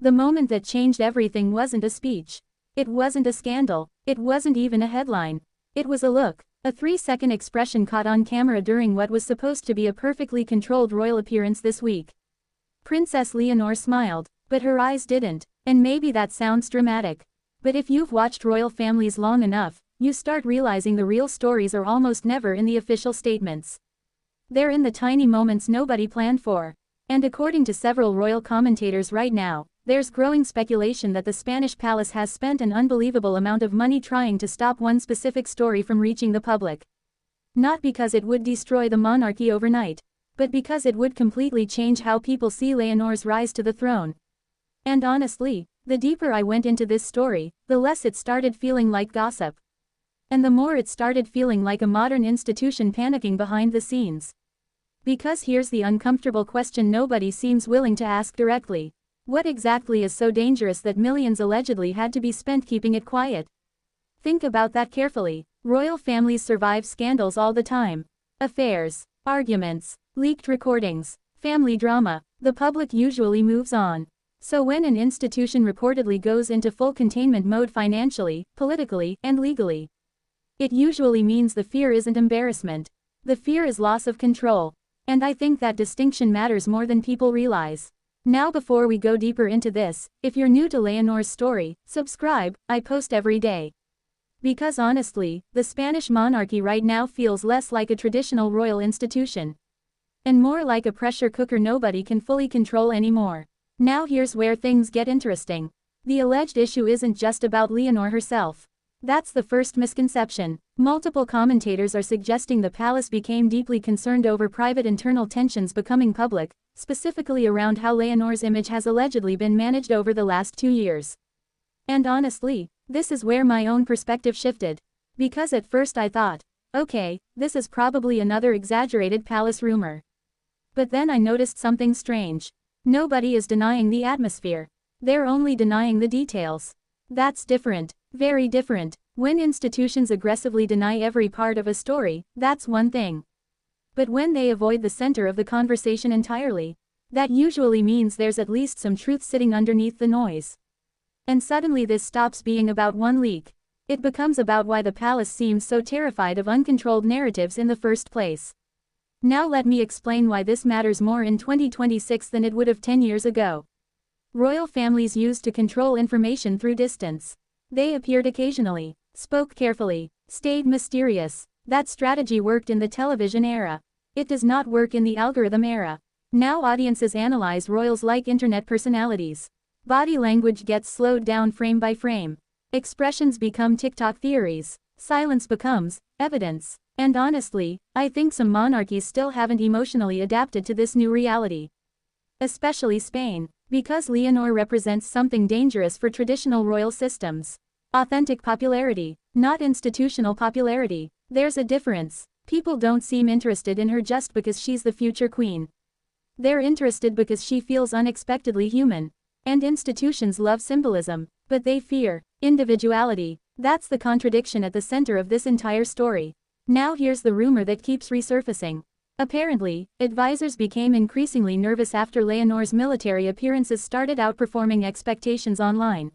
The moment that changed everything wasn't a speech. It wasn't a scandal. It wasn't even a headline. It was a look. A 3-second expression caught on camera during what was supposed to be a perfectly controlled royal appearance this week. Princess Leonor smiled, but her eyes didn't, and maybe that sounds dramatic. But if you've watched royal families long enough, you start realizing the real stories are almost never in the official statements. They're in the tiny moments nobody planned for. And according to several royal commentators right now, there's growing speculation that the Spanish palace has spent an unbelievable amount of money trying to stop one specific story from reaching the public. Not because it would destroy the monarchy overnight, but because it would completely change how people see Leonor's rise to the throne. And honestly, the deeper I went into this story, the less it started feeling like gossip. And the more it started feeling like a modern institution panicking behind the scenes. Because here's the uncomfortable question nobody seems willing to ask directly. What exactly is so dangerous that millions allegedly had to be spent keeping it quiet? Think about that carefully. Royal families survive scandals all the time. Affairs, arguments, leaked recordings, family drama. The public usually moves on. So when an institution reportedly goes into full containment mode financially, politically, and legally, it usually means the fear isn't embarrassment. The fear is loss of control. And I think that distinction matters more than people realize. Now before we go deeper into this, if you're new to Leonor's story, subscribe. I post every day. Because honestly, the Spanish monarchy right now feels less like a traditional royal institution. And more like a pressure cooker nobody can fully control anymore. Now here's where things get interesting. The alleged issue isn't just about Leonor herself. That's the first misconception. Multiple commentators are suggesting the palace became deeply concerned over private internal tensions becoming public, specifically around how Leonor's image has allegedly been managed over the last 2 years. And honestly, this is where my own perspective shifted. Because at first I thought, okay, this is probably another exaggerated palace rumor. But then I noticed something strange. Nobody is denying the atmosphere. They're only denying the details. That's different. Very different. When institutions aggressively deny every part of a story, that's one thing. But when they avoid the center of the conversation entirely, that usually means there's at least some truth sitting underneath the noise. And suddenly this stops being about one leak. It becomes about why the palace seems so terrified of uncontrolled narratives in the first place. Now let me explain why this matters more in 2026 than it would have 10 years ago. Royal families used to control information through distance. They appeared occasionally, spoke carefully, stayed mysterious. That strategy worked in the television era. It does not work in the algorithm era. Now audiences analyze royals like internet personalities. Body language gets slowed down frame by frame. Expressions become TikTok theories. Silence becomes evidence. And honestly, I think some monarchies still haven't emotionally adapted to this new reality. Especially Spain. Because Leonor represents something dangerous for traditional royal systems. Authentic popularity, not institutional popularity. There's a difference. People don't seem interested in her just because she's the future queen. They're interested because she feels unexpectedly human. And institutions love symbolism, but they fear individuality. That's the contradiction at the center of this entire story. Now here's the rumor that keeps resurfacing. Apparently, advisors became increasingly nervous after Leonor's military appearances started outperforming expectations online.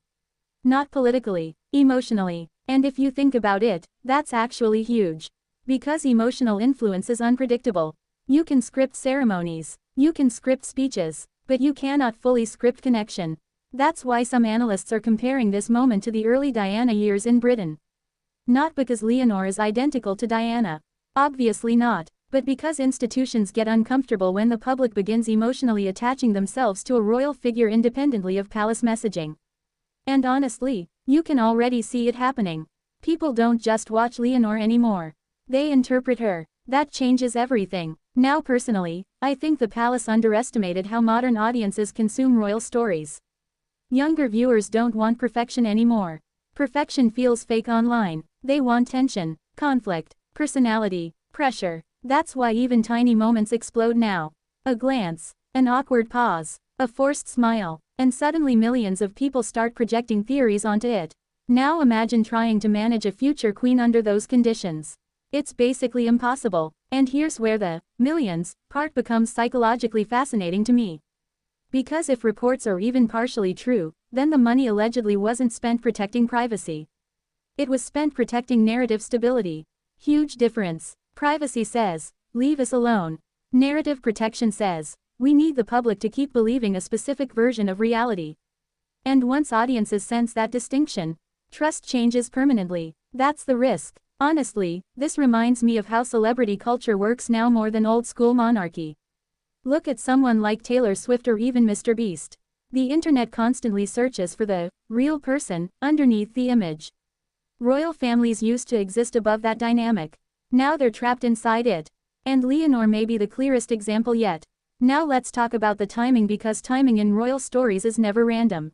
Not politically, emotionally. And if you think about it, that's actually huge. Because emotional influence is unpredictable. You can script ceremonies, you can script speeches, but you cannot fully script connection. That's why some analysts are comparing this moment to the early Diana years in Britain. Not because Leonor is identical to Diana. Obviously not. But because institutions get uncomfortable when the public begins emotionally attaching themselves to a royal figure independently of palace messaging. And honestly, you can already see it happening. People don't just watch Leonor anymore. They interpret her. That changes everything. Now personally, I think the palace underestimated how modern audiences consume royal stories. Younger viewers don't want perfection anymore. Perfection feels fake online. They want tension, conflict, personality, pressure. That's why even tiny moments explode now. A glance, an awkward pause, a forced smile, and suddenly millions of people start projecting theories onto it. Now imagine trying to manage a future queen under those conditions. It's basically impossible. And here's where the millions part becomes psychologically fascinating to me. Because if reports are even partially true, then the money allegedly wasn't spent protecting privacy. It was spent protecting narrative stability. Huge difference. Privacy says, leave us alone. Narrative protection says, we need the public to keep believing a specific version of reality. And once audiences sense that distinction, trust changes permanently. That's the risk. Honestly, this reminds me of how celebrity culture works now more than old-school monarchy. Look at someone like Taylor Swift or even Mr. Beast. The internet constantly searches for the real person underneath the image. Royal families used to exist above that dynamic. Now they're trapped inside it. And Leonor may be the clearest example yet. Now let's talk about the timing, because timing in royal stories is never random.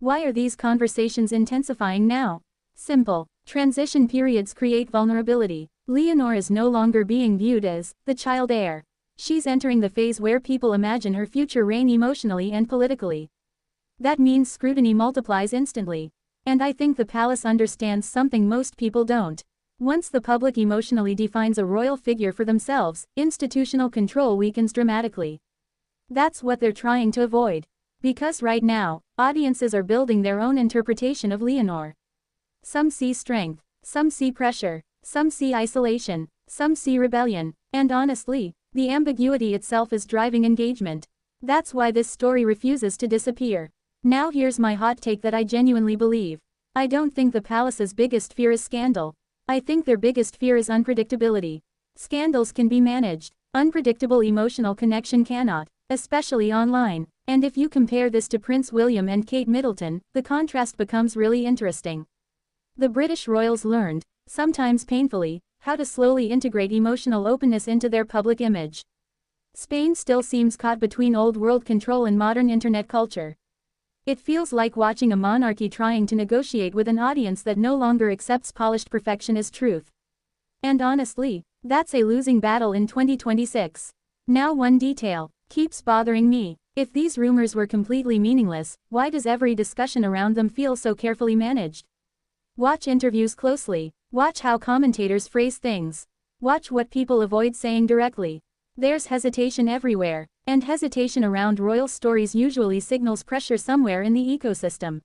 Why are these conversations intensifying now? Simple. Transition periods create vulnerability. Leonor is no longer being viewed as the child heir. She's entering the phase where people imagine her future reign emotionally and politically. That means scrutiny multiplies instantly. And I think the palace understands something most people don't. Once the public emotionally defines a royal figure for themselves, institutional control weakens dramatically. That's what they're trying to avoid. Because right now, audiences are building their own interpretation of Leonor. Some see strength, some see pressure, some see isolation, some see rebellion, and honestly, the ambiguity itself is driving engagement. That's why this story refuses to disappear. Now here's my hot take that I genuinely believe. I don't think the palace's biggest fear is scandal. I think their biggest fear is unpredictability. Scandals can be managed. Unpredictable emotional connection cannot, especially online. And if you compare this to Prince William and Kate Middleton, the contrast becomes really interesting. The British royals learned, sometimes painfully, how to slowly integrate emotional openness into their public image. Spain still seems caught between old-world control and modern internet culture. It feels like watching a monarchy trying to negotiate with an audience that no longer accepts polished perfection as truth. And honestly, that's a losing battle in 2026. Now one detail keeps bothering me. If these rumors were completely meaningless, why does every discussion around them feel so carefully managed? Watch interviews closely. Watch how commentators phrase things. Watch what people avoid saying directly. There's hesitation everywhere, and hesitation around royal stories usually signals pressure somewhere in the ecosystem.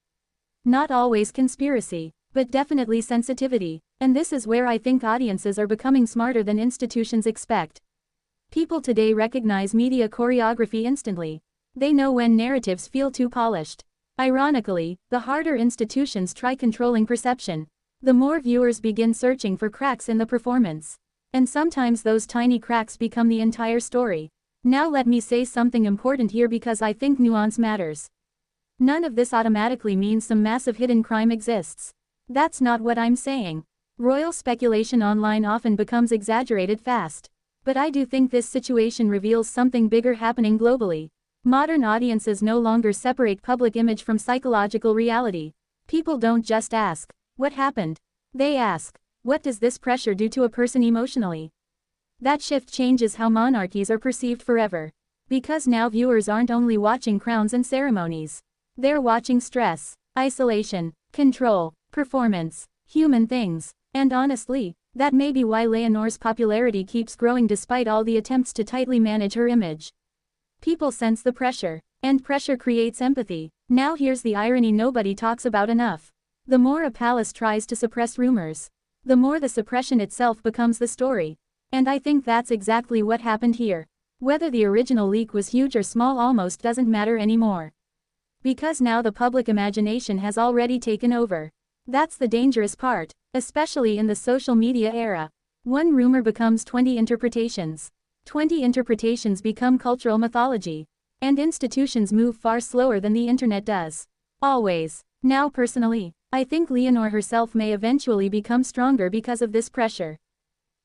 Not always conspiracy, but definitely sensitivity, and this is where I think audiences are becoming smarter than institutions expect. People today recognize media choreography instantly. They know when narratives feel too polished. Ironically, the harder institutions try controlling perception, the more viewers begin searching for cracks in the performance. And sometimes those tiny cracks become the entire story. Now let me say something important here, because I think nuance matters. None of this automatically means some massive hidden crime exists. That's not what I'm saying. Royal speculation online often becomes exaggerated fast. But I do think this situation reveals something bigger happening globally. Modern audiences no longer separate public image from psychological reality. People don't just ask, what happened? They ask, what does this pressure do to a person emotionally? That shift changes how monarchies are perceived forever. Because now viewers aren't only watching crowns and ceremonies. They're watching stress, isolation, control, performance, human things. And honestly, that may be why Leonor's popularity keeps growing despite all the attempts to tightly manage her image. People sense the pressure, and pressure creates empathy. Now here's the irony nobody talks about enough. The more a palace tries to suppress rumors, the more the suppression itself becomes the story. And I think that's exactly what happened here. Whether the original leak was huge or small almost doesn't matter anymore. Because now the public imagination has already taken over. That's the dangerous part, especially in the social media era. One rumor becomes 20 interpretations. 20 interpretations become cultural mythology. And institutions move far slower than the internet does. Always. Now personally, I think Leonor herself may eventually become stronger because of this pressure.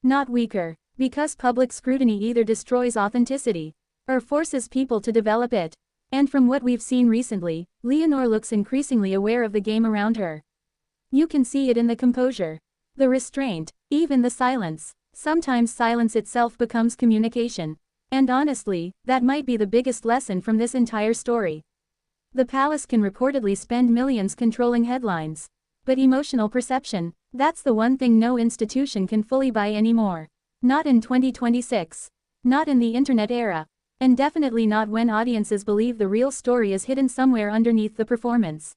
Not weaker, because public scrutiny either destroys authenticity, or forces people to develop it. And from what we've seen recently, Leonor looks increasingly aware of the game around her. You can see it in the composure, the restraint, even the silence. Sometimes silence itself becomes communication. And honestly, that might be the biggest lesson from this entire story. The palace can reportedly spend millions controlling headlines. But emotional perception, that's the one thing no institution can fully buy anymore. Not in 2026. Not in the internet era. And definitely not when audiences believe the real story is hidden somewhere underneath the performance.